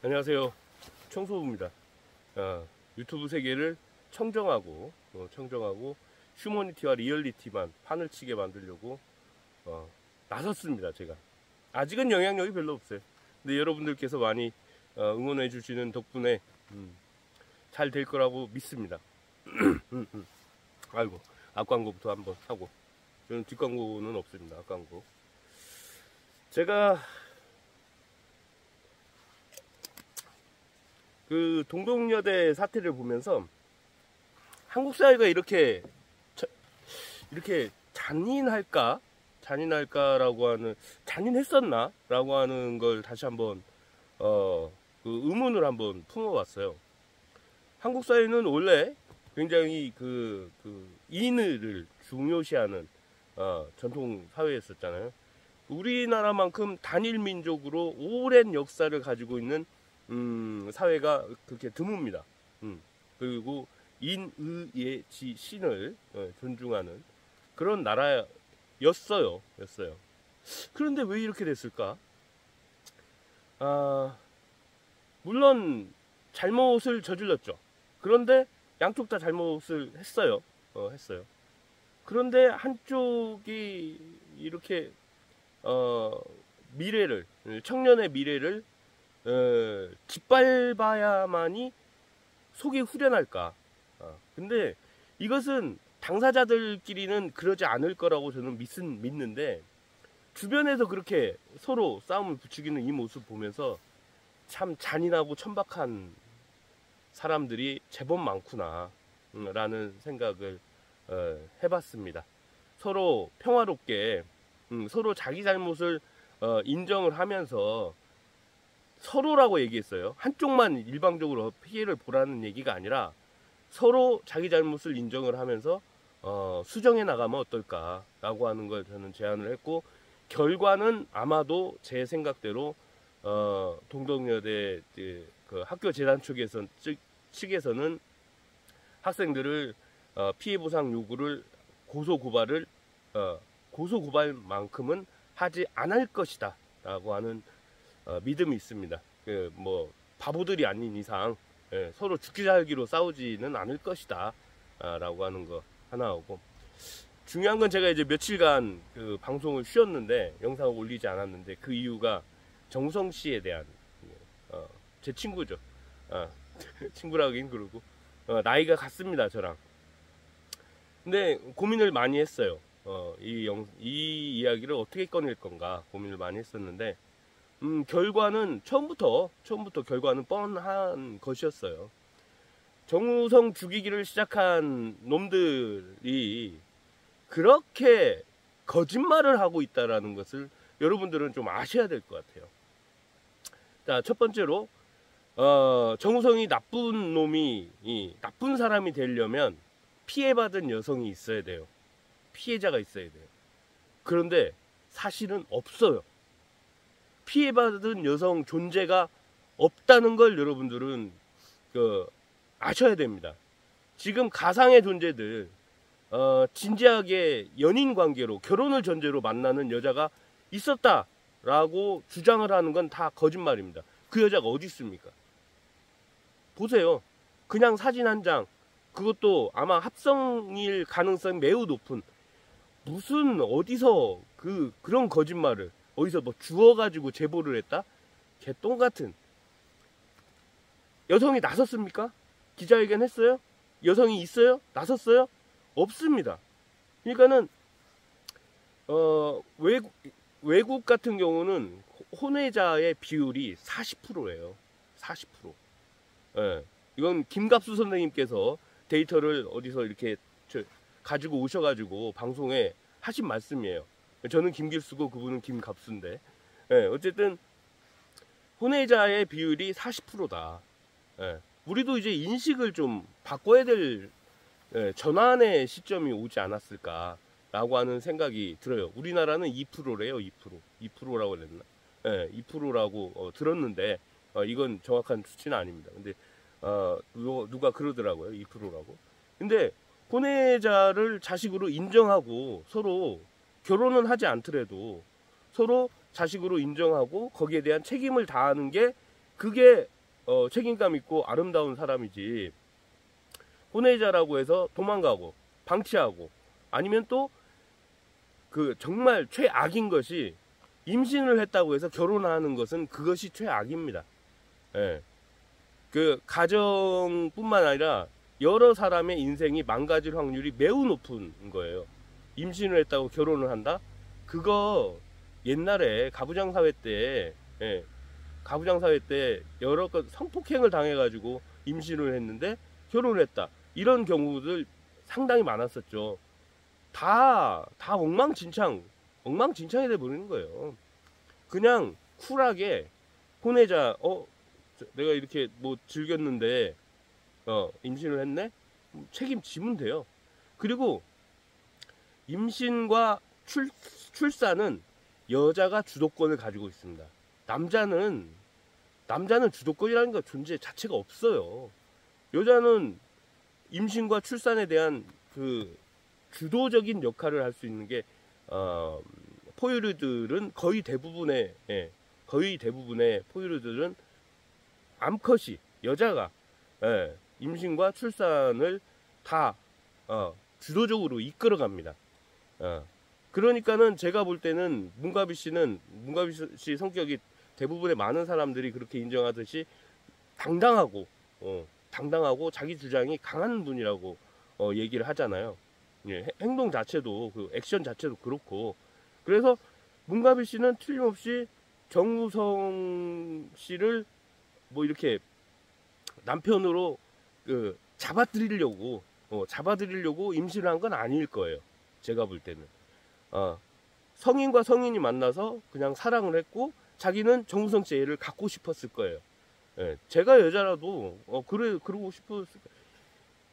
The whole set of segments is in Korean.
안녕하세요. 청소부입니다. 유튜브 세계를 청정하고 휴머니티와 리얼리티만 판을 치게 만들려고 나섰습니다. 제가 아직은 영향력이 별로 없어요. 근데 여러분들께서 많이 응원해 주시는 덕분에 잘 될 거라고 믿습니다. 아이고, 앞광고부터 한번 하고, 저는 뒷광고는 없습니다. 앞광고. 제가 그 동덕여대 사태를 보면서 한국 사회가 이렇게 잔인할까라고 하는, 잔인했었나라고 하는 걸 다시 한번 그 의문을 한번 품어봤어요. 한국 사회는 원래 굉장히 그 인을 중요시하는 전통 사회였었잖아요. 우리나라만큼 단일 민족으로 오랜 역사를 가지고 있는 사회가 그렇게 드뭅니다. 그리고 인의의 신을 존중하는 그런 나라였어요. 그런데 왜 이렇게 됐을까? 물론 잘못을 저질렀죠. 그런데 양쪽 다 잘못을 했어요. 그런데 한쪽이 이렇게 청년의 미래를 짓밟아야만이 속이 후련할까? 근데 이것은 당사자들끼리는 그러지 않을 거라고 저는 믿는데, 주변에서 그렇게 서로 싸움을 부추기는 이 모습 보면서 참 잔인하고 천박한 사람들이 제법 많구나 라는 생각을 해봤습니다. 서로 평화롭게 서로 자기 잘못을 인정을 하면서 서로라고 얘기했어요. 한쪽만 일방적으로 피해를 보라는 얘기가 아니라 서로 자기 잘못을 인정을 하면서 수정해 나가면 어떨까라고 하는 걸 저는 제안을 했고, 결과는 아마도 제 생각대로 동덕여대 그 학교 재단 측에서는 학생들을 피해 보상 요구를 고소고발만큼은 하지 않을 것이다 라고 하는 믿음이 있습니다. 뭐 바보들이 아닌 이상 서로 죽기 살기로 싸우지는 않을 것이다 라고 하는 거 하나하고, 중요한 건 제가 이제 며칠간 그 방송을 쉬었는데 영상을 올리지 않았는데, 그 이유가 정우성 씨에 대한 제 친구죠. 친구라긴 그러고 나이가 같습니다, 저랑. 근데 고민을 많이 했어요. 이 이야기를 어떻게 꺼낼 건가 고민을 많이 했었는데, 결과는 처음부터 결과는 뻔한 것이었어요. 정우성 죽이기를 시작한 놈들이 그렇게 거짓말을 하고 있다라는 것을 여러분들은 좀 아셔야 될 것 같아요. 자, 첫 번째로 정우성이 나쁜 사람이 되려면 피해받은 여성이 있어야 돼요. 피해자가 있어야 돼요. 그런데 사실은 없어요. 피해받은 여성 존재가 없다는 걸 여러분들은 아셔야 됩니다. 지금 가상의 존재들, 진지하게 연인 관계로, 결혼을 전제로 만나는 여자가 있었다라고 주장을 하는 건 다 거짓말입니다. 그 여자가 어디 있습니까? 보세요. 그냥 사진 한 장, 그것도 아마 합성일 가능성이 매우 높은, 무슨 어디서 그런 거짓말을 어디서 뭐 주워가지고 제보를 했다? 개똥 같은. 여성이 나섰습니까? 기자회견 했어요? 여성이 있어요? 나섰어요? 없습니다. 그러니까는 외국 같은 경우는 혼외자의 비율이 40%예요. 40%. 예. 이건 김갑수 선생님께서 데이터를 어디서 이렇게 가지고 오셔가지고 방송에 하신 말씀이에요. 저는 김길수고 그분은 김갑수인데, 어쨌든 혼외자의 비율이 40%다. 우리도 이제 인식을 좀 바꿔야 될 전환의 시점이 오지 않았을까라고 하는 생각이 들어요. 우리나라는 2%래요. 2%라고 그랬나? 2%라고 들었는데 이건 정확한 수치는 아닙니다. 근데 누가 그러더라고요. 2%라고. 근데 혼외자를 자식으로 인정하고, 서로 결혼은 하지 않더라도 서로 자식으로 인정하고 거기에 대한 책임을 다하는 게 그게 책임감 있고 아름다운 사람이지. 혼외자라고 해서 도망가고 방치하고 아니면 또 그 정말 최악인 것이 임신을 했다고 해서 결혼하는 것은 그것이 최악입니다. 예. 그 가정뿐만 아니라 여러 사람의 인생이 망가질 확률이 매우 높은 거예요. 임신을 했다고 결혼을 한다? 그거 옛날에 가부장 사회 때, 예, 가부장 사회 때 여러 건 성폭행을 당해가지고 임신을 했는데 결혼을 했다. 이런 경우들 상당히 많았었죠. 다 엉망진창이 돼버리는 거예요. 그냥 쿨하게 혼외자, 내가 이렇게 뭐 즐겼는데, 임신을 했네? 책임지면 돼요. 그리고 임신과 출산은 여자가 주도권을 가지고 있습니다. 남자는 주도권이라는 거 존재 자체가 없어요. 여자는 임신과 출산에 대한 그 주도적인 역할을 할 수 있는 게 포유류들은 거의 대부분의 포유류들은 암컷이 여자가 임신과 출산을 다 주도적으로 이끌어갑니다. 그러니까는 제가 볼 때는 문가비 씨 성격이 대부분의 많은 사람들이 그렇게 인정하듯이 당당하고 자기 주장이 강한 분이라고 얘기를 하잖아요. 예, 행동 자체도 그 액션 자체도 그렇고. 그래서 문가비 씨는 틀림없이 정우성 씨를 뭐 이렇게 남편으로 그 잡아들이려고 임신을 한 건 아닐 거예요. 제가 볼 때는 성인과 성인이 만나서 그냥 사랑을 했고 자기는 정우성 씨 애를 갖고 싶었을 거예요. 예, 제가 여자라도 그러고 싶었을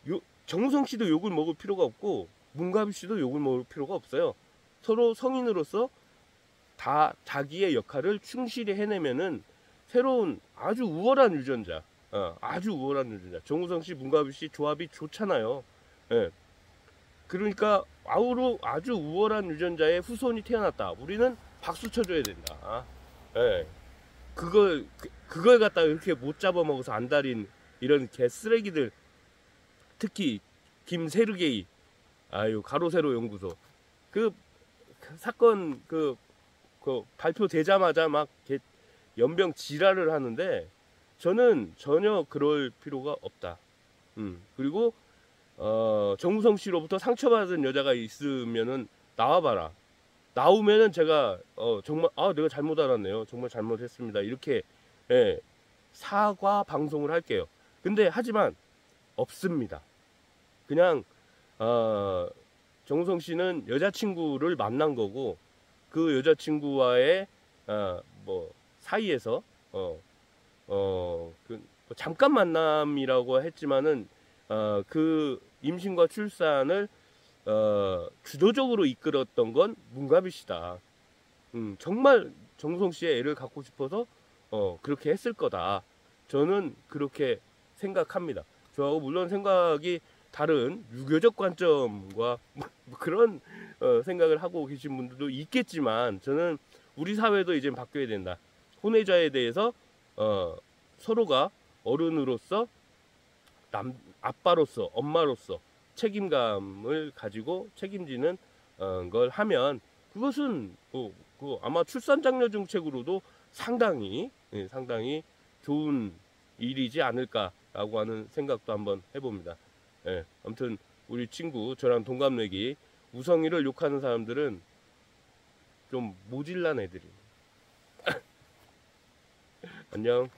거예요. 정우성 씨도 욕을 먹을 필요가 없고 문가비 씨도 욕을 먹을 필요가 없어요. 서로 성인으로서 다 자기의 역할을 충실히 해내면은 새로운 아주 우월한 유전자, 정우성 씨, 문가비 씨 조합이 좋잖아요. 예. 그러니까 아주 우월한 유전자의 후손이 태어났다. 우리는 박수 쳐줘야 된다. 예. 그걸 갖다가 이렇게 못 잡아먹어서 안달인 이런 개쓰레기들, 특히 김세르게이, 가로세로 연구소 그 사건 그 발표되자마자 막 연병 지랄을 하는데 저는 전혀 그럴 필요가 없다. 그리고 정우성 씨로부터 상처받은 여자가 있으면은 나와봐라. 나오면은 제가 정말 내가 잘못 알았네요. 정말 잘못했습니다. 이렇게 사과 방송을 할게요. 근데 하지만 없습니다. 그냥 정우성 씨는 여자친구를 만난 거고 그 여자친구와의 뭐 사이에서 잠깐 만남이라고 했지만은 그 임신과 출산을 주도적으로 이끌었던 건 문가비 씨다. 정말 정우성 씨의 애를 갖고 싶어서 그렇게 했을 거다. 저는 그렇게 생각합니다. 저하고 물론 생각이 다른 유교적 관점과 그런 생각을 하고 계신 분들도 있겠지만 저는 우리 사회도 이제 바뀌어야 된다. 혼외자에 대해서 서로가 어른으로서 아빠로서 엄마로서 책임감을 가지고 책임지는 걸 하면 그것은 아마 출산 장려 정책으로도 상당히 좋은 일이지 않을까라고 하는 생각도 한번 해봅니다. 아무튼 우리 친구 저랑 동갑내기 우성이를 욕하는 사람들은 좀 모질란 애들이. 안녕.